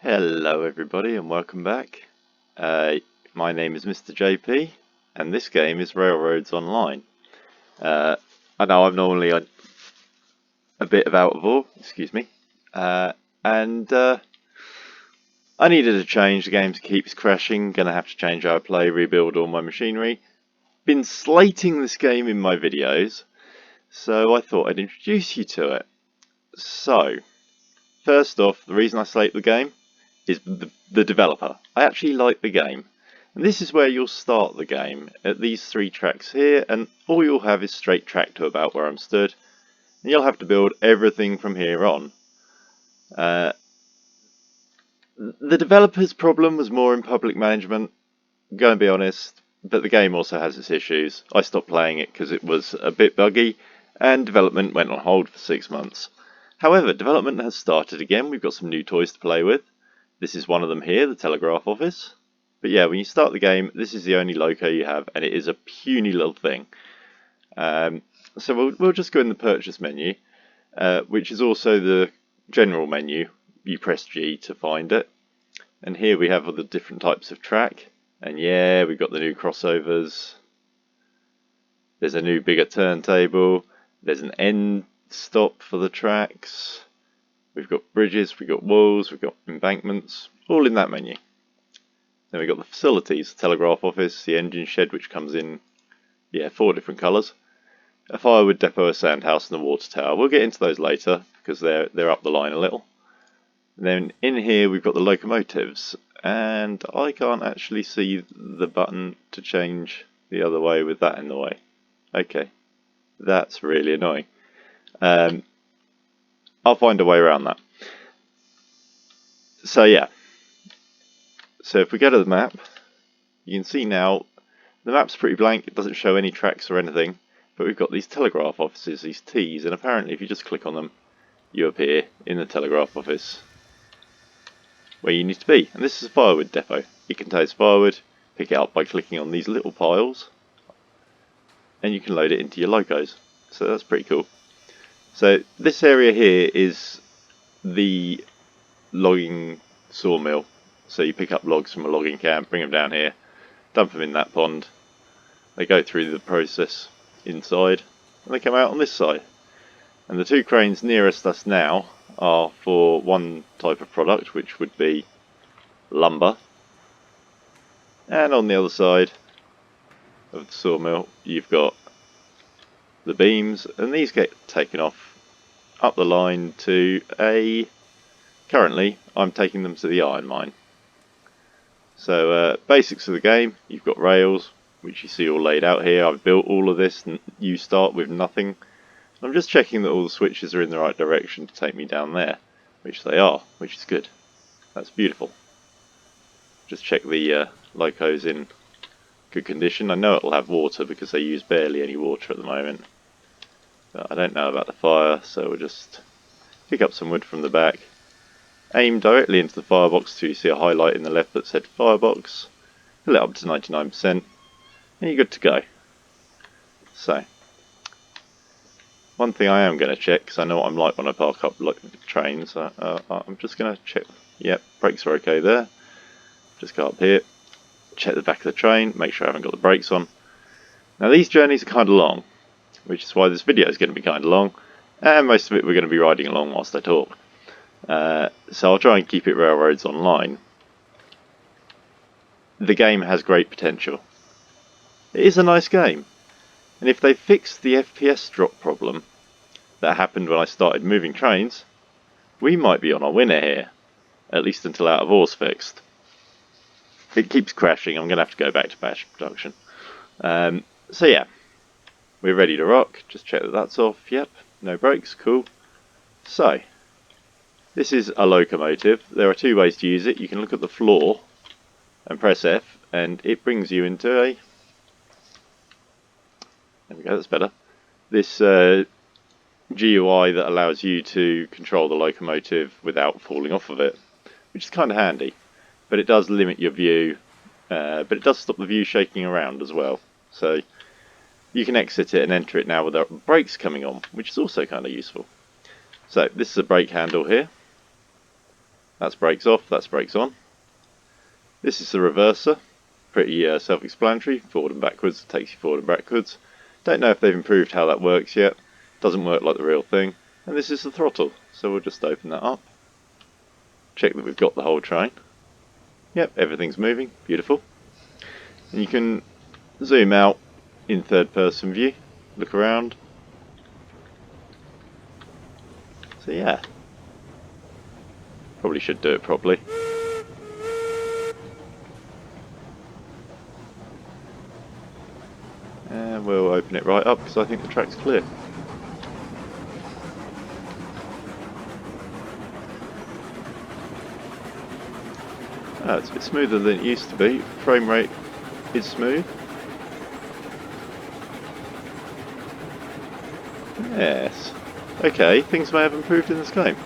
Hello everybody and welcome back. My name is Mr. JP and this game is Railroads Online. I know I'm normally a bit of out of order, excuse me, and I needed a change. The game keeps crashing, gonna have to change how I play, rebuild all my machinery. Been slating this game in my videos, so I thought I'd introduce you to it. So, first off, the reason I slate the game is the developer. I actually like the game. And this is where you'll start the game, at these 3 tracks here, and all you'll have is straight track to about where I'm stood. And you'll have to build everything from here on. The developer's problem was more in public management, go and be honest, but the game also has its issues. I stopped playing it because it was a bit buggy, and development went on hold for 6 months. However, development has started again. We've got some new toys to play with. This is one of them here, the telegraph office. But yeah, when you start the game, this is the only loco you have, and it is a puny little thing. So we'll just go in the purchase menu, which is also the general menu. You press G to find it. And here we have all the different types of track. And yeah, we've got the new crossovers. There's a new bigger turntable. There's an end stop for the tracks. We've got bridges, we've got walls, we've got embankments, all in that menu. Then we've got the facilities, the telegraph office, the engine shed, which comes in, 4 different colours. A firewood depot, a sand house, and a water tower. We'll get into those later, because they're up the line a little. And then in here we've got the locomotives, and I can't actually see the button to change the other way with that in the way. Okay, that's really annoying. I'll find a way around that. So yeah. So if we go to the map, you can see now the map's pretty blank. It doesn't show any tracks or anything. But we've got these telegraph offices, these T's, and apparently if you just click on them, you appear in the telegraph office where you need to be. And this is a firewood depot. It contains firewood. Pick it up by clicking on these little piles, and you can load it into your locos. So that's pretty cool. So this area here is the logging sawmill. So you pick up logs from a logging camp, bring them down here, dump them in that pond. They go through the process inside, and they come out on this side. And the 2 cranes nearest us now are for one type of product, which would be lumber. And on the other side of the sawmill, you've got the beams, and these get taken off up the line to currently I'm taking them to the iron mine. So basics of the game, you've got rails, which you see all laid out here. I've built all of this, and you start with nothing. I'm just checking that all the switches are in the right direction to take me down there, which they are, which is good. That's beautiful. Just check the locos in good condition. I know it'll have water because they use barely any water at the moment. But I don't know about the fire, so we'll just pick up some wood from the back. Aim directly into the firebox till you see a highlight in the left that said firebox. Fill it up to 99%, and you're good to go. So, one thing I am going to check, because I know what I'm like when I park up trains, I'm just going to check. Yep, brakes are okay there. Just go up here, check the back of the train, make sure I haven't got the brakes on. Now these journeys are kind of long, which is why this video is going to be kind of long, and most of it we're going to be riding along whilst I talk. So I'll try and keep it Railroads Online. The game has great potential. It is a nice game, and if they fix the FPS drop problem that happened when I started moving trains, we might be on a winner here, at least until Out of Ore's fixed. It keeps crashing. I'm going to have to go back to batch production. So yeah, we're ready to rock. Just check that that's off. Yep, no brakes, cool. So, this is a locomotive. There are 2 ways to use it. You can look at the floor and press F, and it brings you into a... There we go, that's better. This GUI that allows you to control the locomotive without falling off of it, which is kind of handy. But it does limit your view, but it does stop the view shaking around as well. So you can exit it and enter it now without brakes coming on, which is also kind of useful. So this is a brake handle here. That's brakes off, that's brakes on. This is the reverser. Pretty self-explanatory. Forward and backwards, takes you forward and backwards. Don't know if they've improved how that works yet. Doesn't work like the real thing. And this is the throttle, so we'll just open that up. Check that we've got the whole train. Yep, everything's moving, beautiful. And you can zoom out in third person view, look around. So yeah, probably should do it properly. And we'll open it right up because I think the track's clear. Oh, it's a bit smoother than it used to be. Frame rate is smooth. Yes. Okay, things may have improved in this game.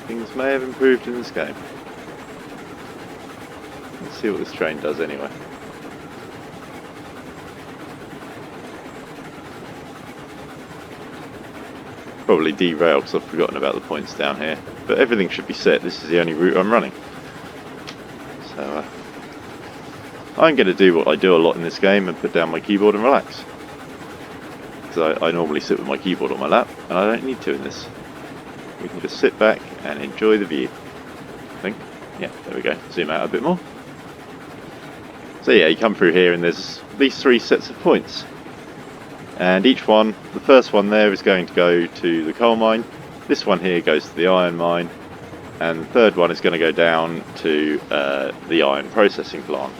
Things may have improved in this game. Let's see what this train does anyway. Probably derail because I've forgotten about the points down here. But everything should be set. This is the only route I'm running. So I'm going to do what I do a lot in this game and put down my keyboard and relax. Because I normally sit with my keyboard on my lap, and I don't need to in this. We can just sit back and enjoy the view. I think. Yeah, there we go. Zoom out a bit more. So yeah, you come through here and there's these 3 sets of points. And each one, the first one there is going to go to the coal mine. This one here goes to the iron mine. And the third one is going to go down to the iron processing plant,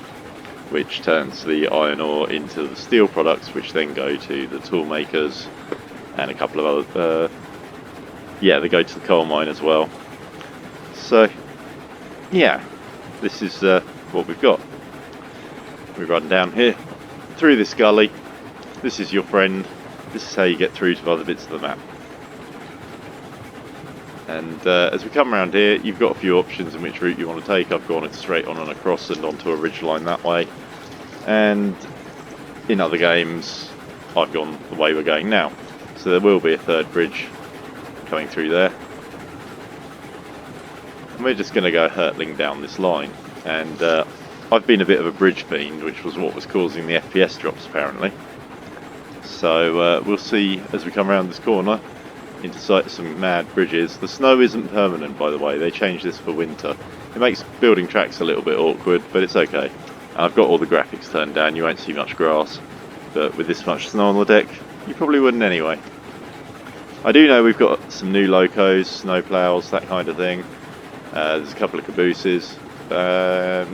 which turns the iron ore into the steel products, which then go to the tool makers and a couple of other... yeah, they go to the coal mine as well. So, yeah, this is what we've got. We run down here, through this gully. This is your friend. This is how you get through to other bits of the map. And as we come around here, you've got a few options in which route you want to take. I've gone it straight on and across and onto a ridgeline that way. And in other games, I've gone the way we're going now. So there will be a third bridge coming through there. And we're just going to go hurtling down this line. And I've been a bit of a bridge fiend, which was what was causing the FPS drops apparently. So we'll see as we come around this corner into sight of some mad bridges. The snow isn't permanent, by the way. They changed this for winter. It makes building tracks a little bit awkward, but it's okay. And I've got all the graphics turned down. You won't see much grass, but with this much snow on the deck, you probably wouldn't anyway. I do know we've got some new locos, snow plows, that kind of thing. There's a couple of cabooses. So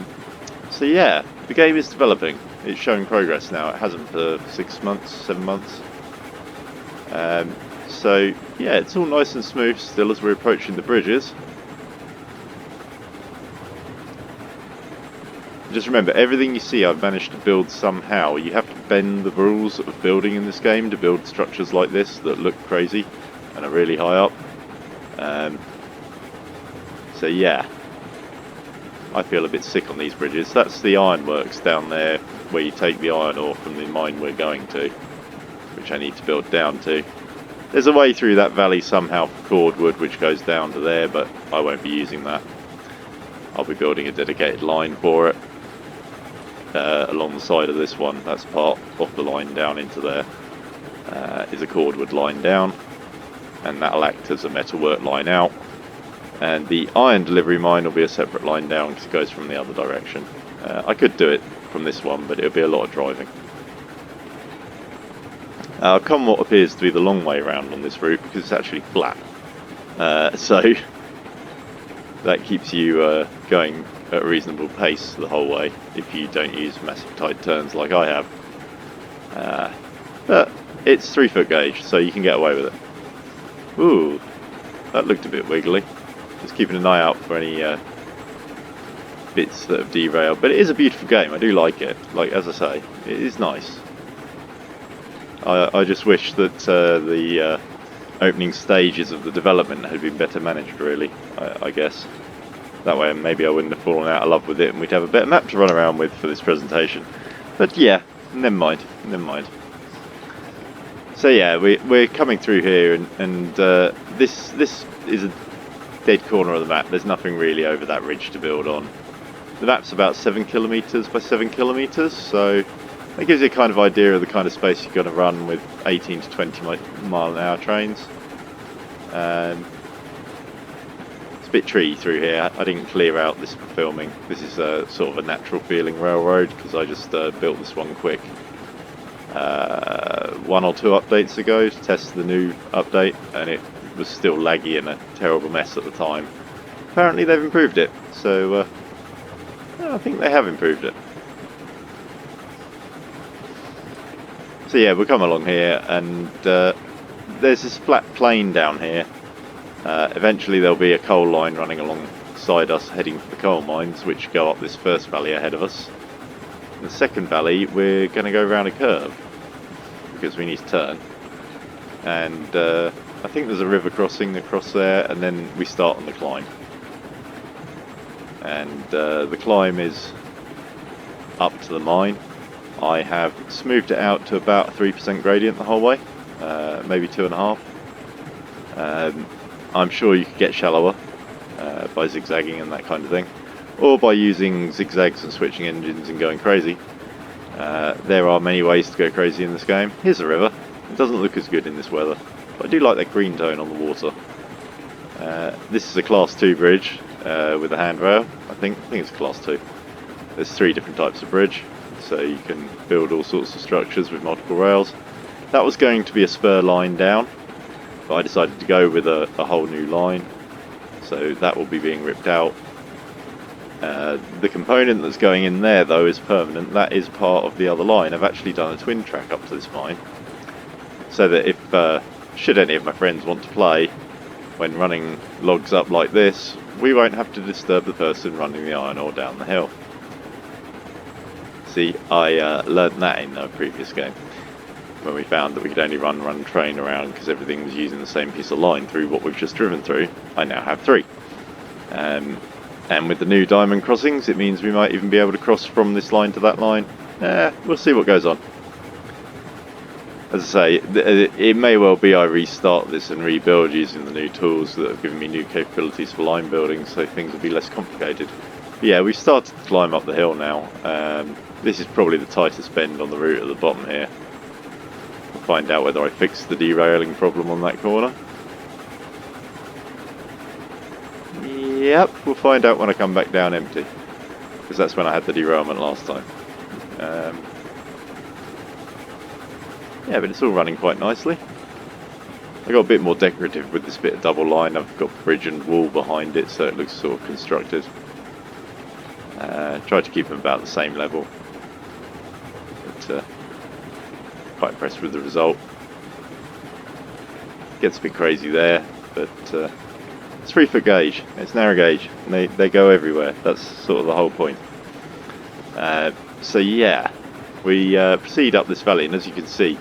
yeah, the game is developing. It's showing progress now. It hasn't for 6 months, 7 months. So yeah, it's all nice and smooth still as we're approaching the bridges. Just remember, everything you see I've managed to build somehow. You have to bend the rules of building in this game to build structures like this that look crazy and are really high up. So yeah, I feel a bit sick on these bridges. That's the ironworks down there where you take the iron ore from the mine we're going to, which I need to build down to. There's a way through that valley somehow for cordwood which goes down to there, but I won't be using that. I'll be building a dedicated line for it along the side of this one. That's part of the line down into there is a cordwood line down, and that'll act as a metalwork line out. And the iron delivery mine will be a separate line down because it goes from the other direction. I could do it from this one, but it'll be a lot of driving. I've come what appears to be the long way around on this route because it's actually flat. So that keeps you going at a reasonable pace the whole way if you don't use massive tight turns like I have. But it's 3-foot gauge, so you can get away with it. Ooh, that looked a bit wiggly. Just keeping an eye out for any bits that have derailed. But it is a beautiful game, I do like it. Like, as I say, it is nice. I just wish that the opening stages of the development had been better managed, really, I guess. That way maybe I wouldn't have fallen out of love with it and we'd have a better map to run around with for this presentation. But yeah, never mind, never mind. So yeah, we're coming through here, and this is a dead corner of the map. There's nothing really over that ridge to build on. The map's about 7 kilometres by 7 kilometres, so that gives you a kind of idea of the kind of space you're going to run with 18 to 20 mile an hour trains. It's a bit treey through here. I didn't clear out this for filming. This is sort of a natural feeling railroad because I just built this one quick 1 or 2 updates ago to test the new update, and it was still laggy and a terrible mess at the time. Apparently they've improved it, so I think they have improved it. So yeah, we'll come along here, and there's this flat plain down here. Eventually there'll be a coal line running alongside us heading for the coal mines, which go up this first valley ahead of us. In the second valley we're going to go around a curve because we need to turn, and I think there's a river crossing across there, and then we start on the climb. And the climb is up to the mine. I have smoothed it out to about a 3% gradient the whole way, maybe 2.5. I'm sure you could get shallower by zigzagging and that kind of thing, or by using zigzags and switching engines and going crazy. There are many ways to go crazy in this game. Here's a river. It doesn't look as good in this weather, but I do like that green tone on the water. This is a Class 2 bridge with a handrail. I think it's Class 2. There's 3 different types of bridge, so you can build all sorts of structures with multiple rails. That was going to be a spur line down, but I decided to go with a whole new line, so that will be being ripped out. The component that's going in there though is permanent. That is part of the other line. I've actually done a twin track up to this mine, so that if should any of my friends want to play when running logs up like this, we won't have to disturb the person running the iron ore down the hill. See, I learnt that in a previous game, when we found that we could only run train around because everything was using the same piece of line through what we've just driven through. I now have 3. And with the new diamond crossings, it means we might even be able to cross from this line to that line. We'll see what goes on. As I say, it may well be I restart this and rebuild using the new tools that have given me new capabilities for line building, so things will be less complicated. But yeah, we've started to climb up the hill now. This is probably the tightest bend on the route at the bottom here. We'll find out whether I fixed the derailing problem on that corner. Yep, we'll find out when I come back down empty, because that's when I had the derailment last time. Yeah, but it's all running quite nicely. I got a bit more decorative with this bit of double line. I've got bridge and wall behind it, so it looks sort of constructed. Tried to keep them about the same level, but quite impressed with the result. Gets a bit crazy there, but it's 3-foot gauge, it's narrow gauge, and they go everywhere. That's sort of the whole point. So yeah, we proceed up this valley, and as you can see,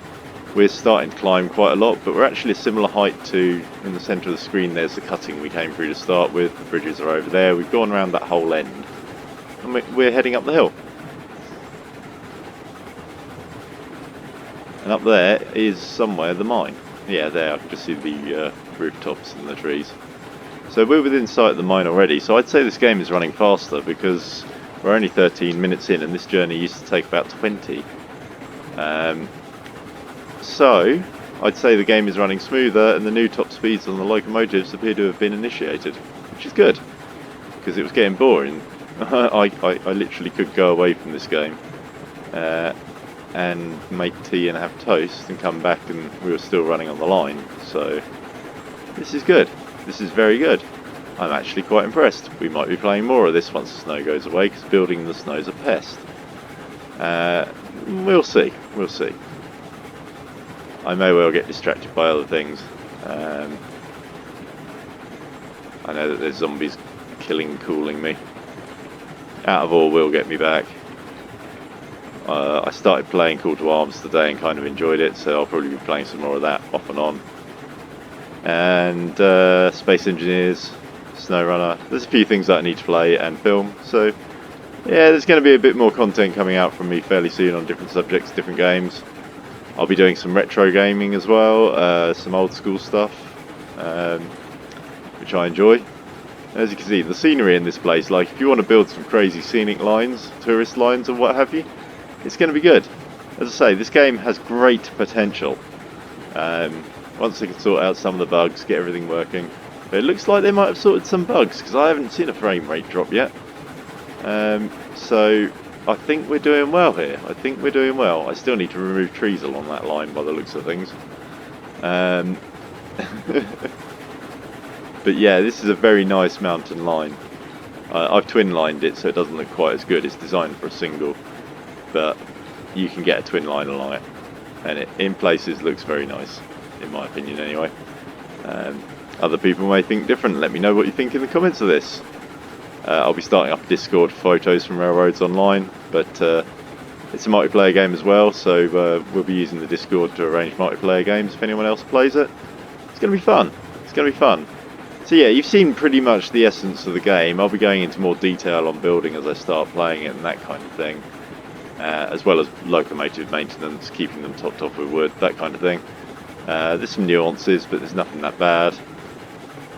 we're starting to climb quite a lot, but we're actually a similar height to, in the centre of the screen there's the cutting we came through to start with. The bridges are over there. We've gone around that whole end, and we're heading up the hill. And up there is somewhere the mine. Yeah, there, I can just see the rooftops and the trees. So we're within sight of the mine already, so I'd say this game is running faster because we're only 13 minutes in and this journey used to take about 20. So I'd say the game is running smoother and the new top speeds on the locomotives appear to have been initiated, which is good, because it was getting boring. I literally could go away from this game and make tea and have toast and come back and we were still running on the line. So this is good. This is very good. I'm actually quite impressed. We might be playing more of this once the snow goes away, because building in the snow is a pest. We'll see. We'll see. I may well get distracted by other things. I know that there's zombies cooling me. Out of Ore will get me back. I started playing Call to Arms today and kind of enjoyed it, so I'll probably be playing some more of that off and on. And Space Engineers, SnowRunner. There's a few things that I need to play and film, so yeah, there's going to be a bit more content coming out from me fairly soon on different subjects, different games. I'll be doing some retro gaming as well, some old school stuff, which I enjoy. As you can see, the scenery in this place, like if you want to build some crazy scenic lines, tourist lines and what have you, it's going to be good. As I say, this game has great potential. Once they can sort out some of the bugs, get everything working. But it looks like they might have sorted some bugs, because I haven't seen a frame rate drop yet. So I think we're doing well here. I think we're doing well. I still need to remove trees along that line by the looks of things. But yeah, this is a very nice mountain line. I've twin lined it so it doesn't look quite as good. It's designed for a single, but you can get a twin line along it, and it in places looks very nice, in my opinion anyway. Other people may think different. Let me know what you think in the comments of this. I'll be starting up a Discord for photos from Railroads Online, but it's a multiplayer game as well, so we'll be using the Discord to arrange multiplayer games if anyone else plays it. It's going to be fun. It's going to be fun. So yeah, you've seen pretty much the essence of the game. I'll be going into more detail on building as I start playing it and that kind of thing, as well as locomotive maintenance, keeping them topped off with wood, that kind of thing. There's some nuances, but there's nothing that bad.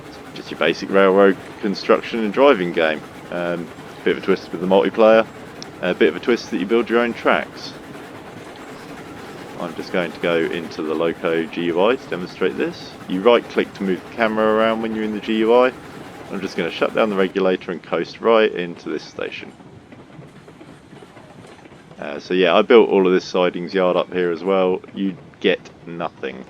It's just your basic railroad construction and driving game. Bit of a twist with the multiplayer, a bit of a twist that you build your own tracks. I'm just going to go into the Loco GUI to demonstrate this. You right click to move the camera around when you're in the GUI. I'm just going to shut down the regulator and coast right into this station. So yeah, I built all of this sidings yard up here as well. You get nothing.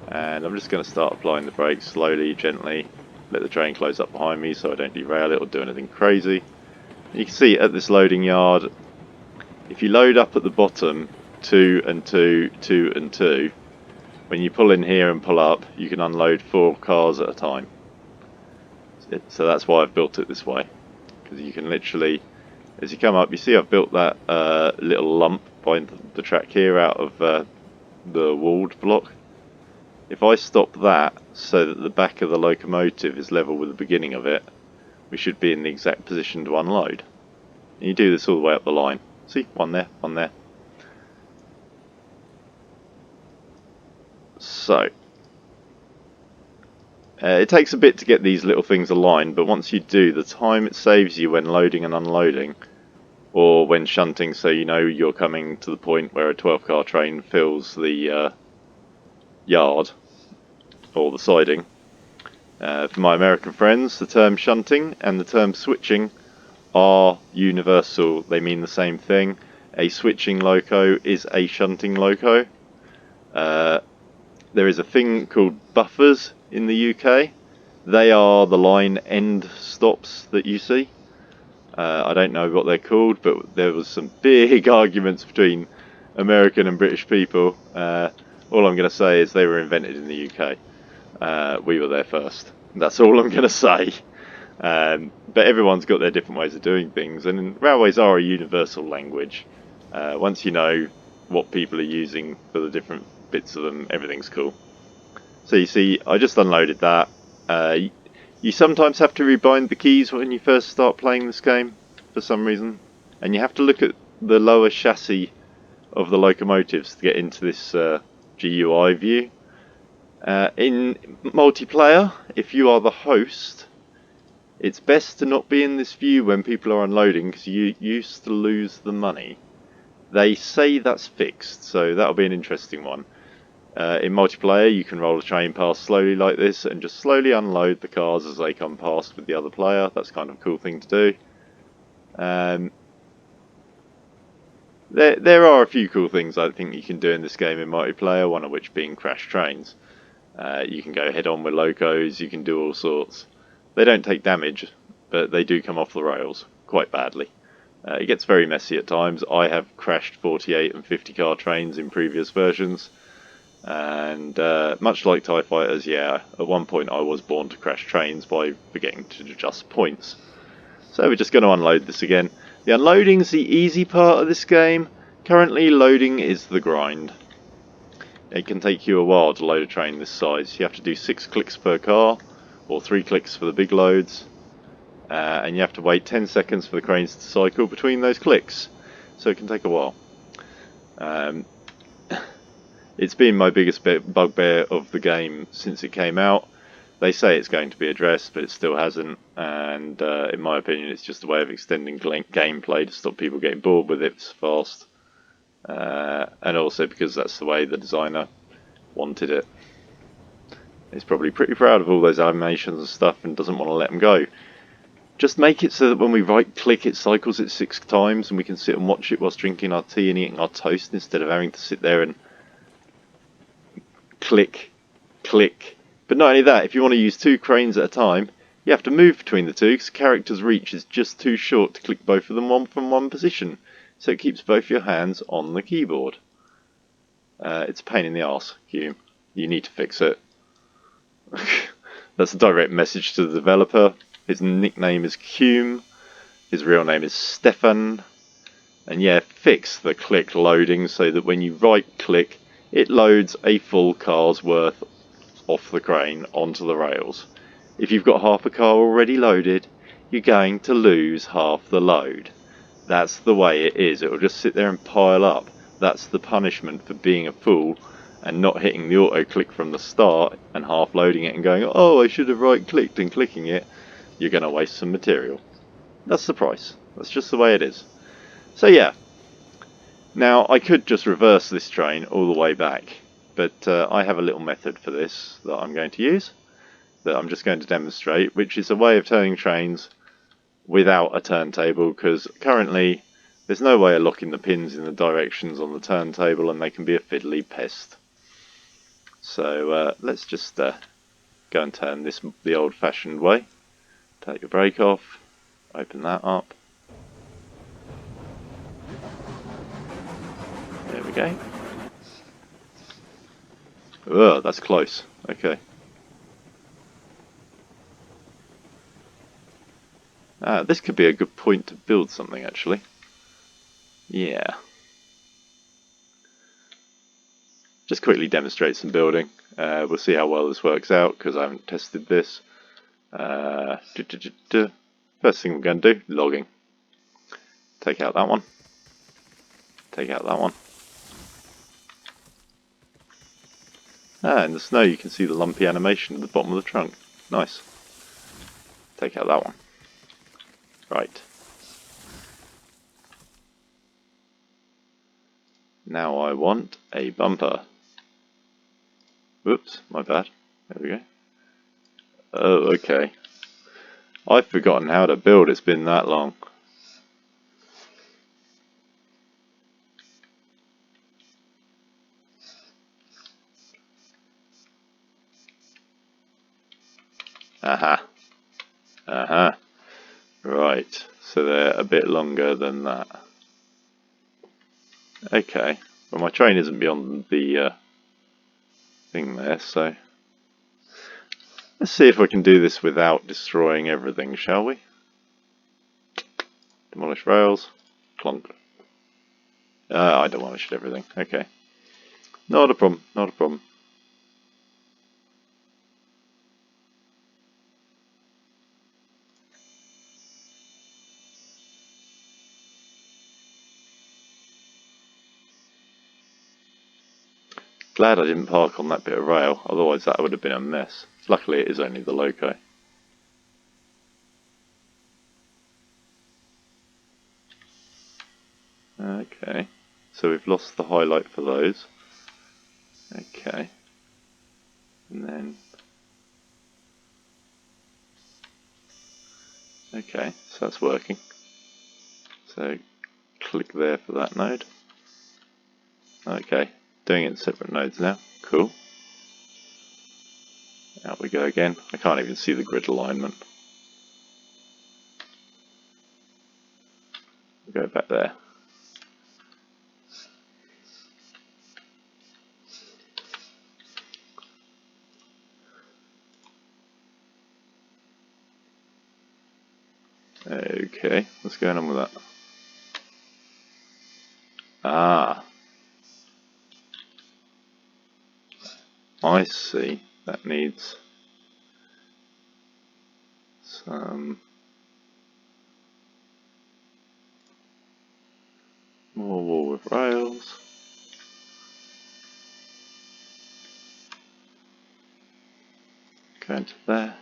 And I'm just going to start applying the brakes slowly, gently. Let the train close up behind me so I don't derail it or do anything crazy. You can see at this loading yard, if you load up at the bottom 2 and 2, 2 and 2, when you pull in here and pull up, you can unload 4 cars at a time. So that's why I've built it this way, because you can literally, as you come up, you see I've built that little lump by the track here out of the walled block. If I stop that so that the back of the locomotive is level with the beginning of it, we should be in the exact position to unload. And you do this all the way up the line. See, one there, one there. So, it takes a bit to get these little things aligned, but once you do, the time it saves you when loading and unloading, or when shunting, so you know you're coming to the point where a 12-car train fills the yard, or the siding. For my American friends, the term shunting and the term switching are universal. They mean the same thing. A switching loco is a shunting loco. There is a thing called buffers in the UK. They are the line end stops that you see. I don't know what they're called, but there was some big arguments between American and British people. All I'm going to say is they were invented in the UK. We were there first. That's all I'm going to say. But everyone's got their different ways of doing things, and railways are a universal language. Once you know what people are using for the different bits of them, everything's cool. So you see, I just unloaded that. You sometimes have to rebind the keys when you first start playing this game, for some reason. And you have to look at the lower chassis of the locomotives to get into this GUI view. In multiplayer, if you are the host, it's best to not be in this view when people are unloading, because you used to lose the money. They say that's fixed, so that'll be an interesting one. In multiplayer, you can roll a train past slowly like this and just slowly unload the cars as they come past with the other player. That's kind of a cool thing to do. There are a few cool things I think you can do in this game in multiplayer, one of which being crash trains. You can go head on with locos, you can do all sorts. They don't take damage, but they do come off the rails quite badly. It gets very messy at times. I have crashed 48 and 50 car trains in previous versions. And much like TIE Fighters, yeah, at one point I was born to crash trains by forgetting to adjust points. So we're just going to unload this again. The unloading's the easy part of this game. Currently, loading is the grind. It can take you a while to load a train this size. You have to do 6 clicks per car, or 3 clicks for the big loads. And you have to wait 10 seconds for the cranes to cycle between those clicks. So it can take a while. It's been my biggest bugbear of the game since it came out. They say it's going to be addressed, but it still hasn't, and in my opinion it's just a way of extending gameplay to stop people getting bored with it fast, and also because that's the way the designer wanted it. He's probably pretty proud of all those animations and stuff and doesn't want to let them go. Just make it so that when we right click it cycles it 6 times and we can sit and watch it whilst drinking our tea and eating our toast instead of having to sit there and click, click. But not only that, if you want to use 2 cranes at a time, you have to move between the two because the character's reach is just too short to click both of them from one position. So it keeps both your hands on the keyboard. It's a pain in the arse, Hume. You need to fix it. That's a direct message to the developer. His nickname is Hume. His real name is Stefan. And yeah, fix the click loading so that when you right click, it loads a full car's worth off the crane onto the rails. If you've got half a car already loaded, you're going to lose half the load. That's the way it is. It will just sit there and pile up. That's the punishment for being a fool and not hitting the auto click from the start and half loading it and going, oh, I should have right clicked, and clicking it. You're going to waste some material. That's the price. That's just the way it is. So yeah. Now I could just reverse this train all the way back, but I have a little method for this that I'm going to use, that I'm just going to demonstrate, which is a way of turning trains without a turntable, because currently there's no way of locking the pins in the directions on the turntable and they can be a fiddly pest. So let's just go and turn this the old-fashioned way. Take the brake off, open that up. There we go. Ugh, that's close. Okay. This could be a good point to build something, actually. Yeah. Just quickly demonstrate some building. We'll see how well this works out, because I haven't tested this. First thing we're going to do, logging. Take out that one. Take out that one. In the snow you can see the lumpy animation at the bottom of the trunk. Nice. Take out that one. Right. Now I want a bumper. Whoops, my bad. There we go. Oh, okay. I've forgotten how to build, it's been that long. Aha. Aha. Right, so they're a bit longer than that. Okay, well my train isn't beyond the thing there, so let's see if we can do this without destroying everything, shall we? Demolish rails, clonk. I demolished everything, okay. Not a problem, not a problem. Glad I didn't park on that bit of rail, otherwise that would have been a mess. Luckily it is only the loco. Okay, so we've lost the highlight for those. Okay, and then... Okay, so that's working. So click there for that node. Okay, doing it in separate nodes now. Cool. Out we go again. I can't even see the grid alignment. We'll go back there. Okay, what's going on with that? Ah, I see. That needs some more wall with rails. Go into there.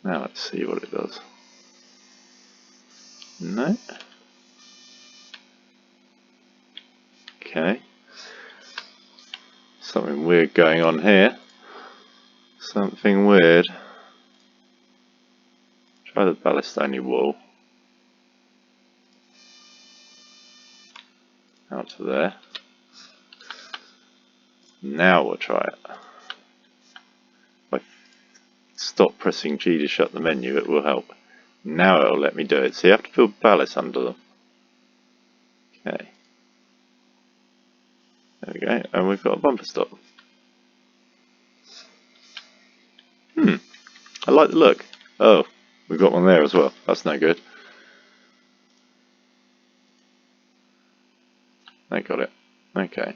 Now let's see what it does. No. Okay. Something weird going on here. Something weird. Try the ballast only wall. Out to there. Now we'll try it. If I stop pressing G to shut the menu, it will help. Now it'll let me do it. So you have to build ballast under them. Okay. There we go. And we've got a bumper stop. I like the look. Oh, we've got one there as well. That's no good. I got it. Okay.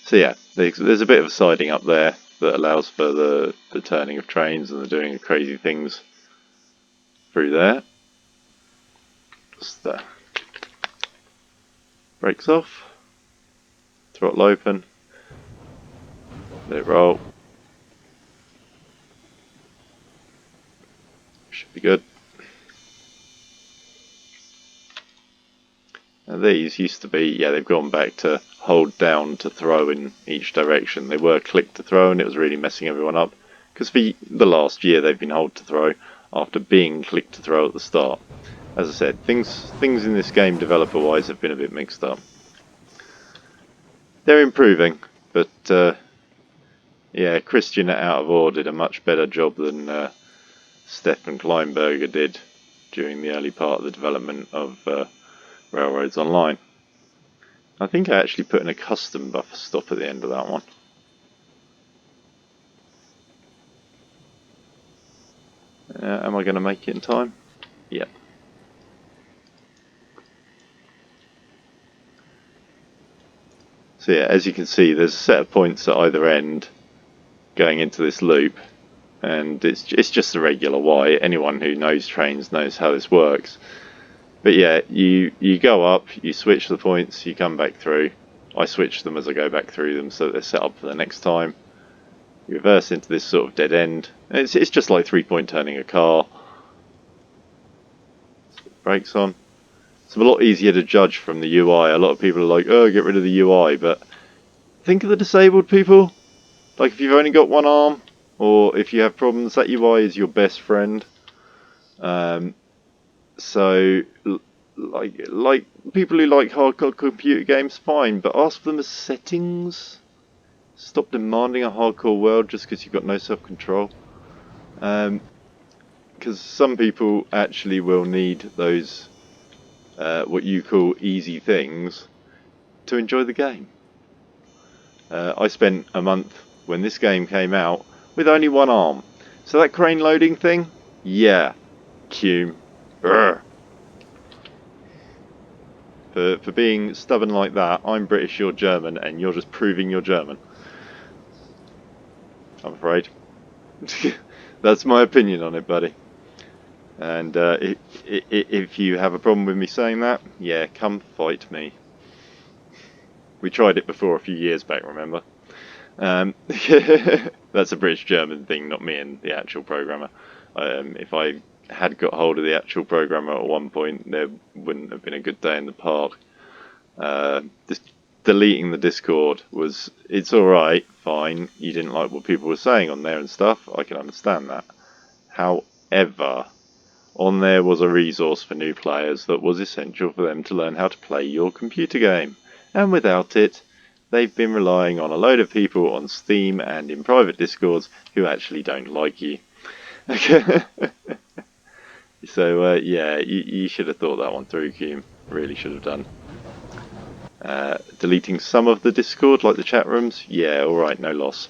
So yeah, there's a bit of a siding up there that allows for the turning of trains and the doing of crazy things through there. Just there. Brakes off. Throttle open. Let it roll. Should be good. Now these used to be, yeah, they've gone back to hold down to throw in each direction. They were click to throw and it was really messing everyone up. Because for the last year they've been hold to throw after being click to throw at the start. As I said, things in this game developer wise have been a bit mixed up. They're improving, but yeah, Christian at Out of Ore did a much better job than Stefan Kleinberger did during the early part of the development of Railroads Online. I think I actually put in a custom buffer stop at the end of that one. Am I going to make it in time? Yep. So yeah, as you can see, there's a set of points at either end going into this loop, and it's just a regular Y. Anyone who knows trains knows how this works. But yeah, you go up, you switch the points, you come back through. I switch them as I go back through them so that they're set up for the next time. You reverse into this sort of dead end. It's just like 3-point turning a car. Brakes on. It's a lot easier to judge from the UI. A lot of people are like, oh, get rid of the UI, but think of the disabled people. Like if you've only got one arm, or if you have problems, that UI is your best friend. So, like people who like hardcore computer games, fine, but ask for them as settings. Stop demanding a hardcore world just because you've got no self-control. Because some people actually will need those, what you call easy things, to enjoy the game. I spent a month when this game came out with only one arm. So that crane loading thing, yeah, Cume. For being stubborn like that, I'm British, you're German, and you're just proving you're German. I'm afraid. That's my opinion on it, buddy. And if you have a problem with me saying that, yeah, come fight me. We tried it before a few years back, remember? That's a British-German thing, not me and the actual programmer. If I had got hold of the actual programmer at one point, there wouldn't have been a good day in the park. Just deleting the Discord was, it's alright, fine, you didn't like what people were saying on there and stuff, I can understand that. However, on there was a resource for new players that was essential for them to learn how to play your computer game. And without it, they've been relying on a load of people on Steam and in private Discords who actually don't like you. So, yeah, you should have thought that one through, Cume. Really should have done. Deleting some of the Discord, like the chat rooms, yeah, alright, no loss.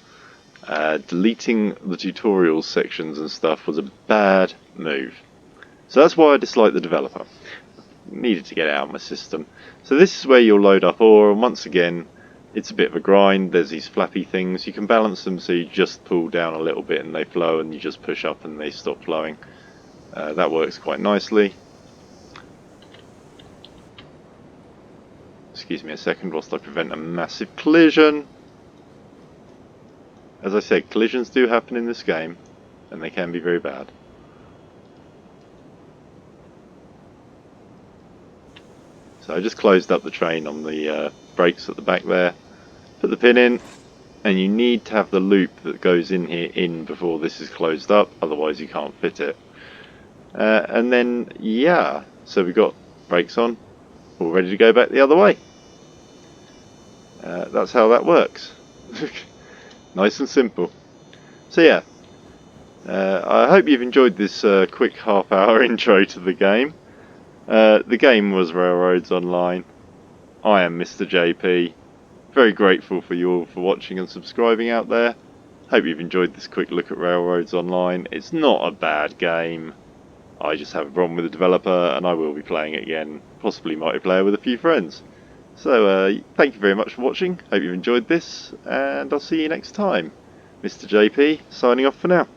Deleting the tutorials sections and stuff was a bad move. So that's why I dislike the developer. Needed to get it out of my system. So this is where you'll load up ore, and once again, it's a bit of a grind. There's these flappy things. You can balance them so you just pull down a little bit and they flow, and you just push up and they stop flowing. That works quite nicely. Excuse me a second whilst I prevent a massive collision. As I said, collisions do happen in this game, and they can be very bad. So I just closed up the train on the brakes at the back there, put the pin in, and you need to have the loop that goes in here in before this is closed up, otherwise you can't fit it. And then, yeah, so we've got brakes on, all ready to go back the other way. That's how that works. Nice and simple. So yeah, I hope you've enjoyed this quick half-hour intro to the game. The game was Railroads Online. I am Mr. JP. Very grateful for you all for watching and subscribing out there. Hope you've enjoyed this quick look at Railroads Online. It's not a bad game. I just have a problem with the developer, and I will be playing it again, possibly multiplayer with a few friends. So thank you very much for watching. Hope you've enjoyed this, and I'll see you next time. Mr. JP signing off for now.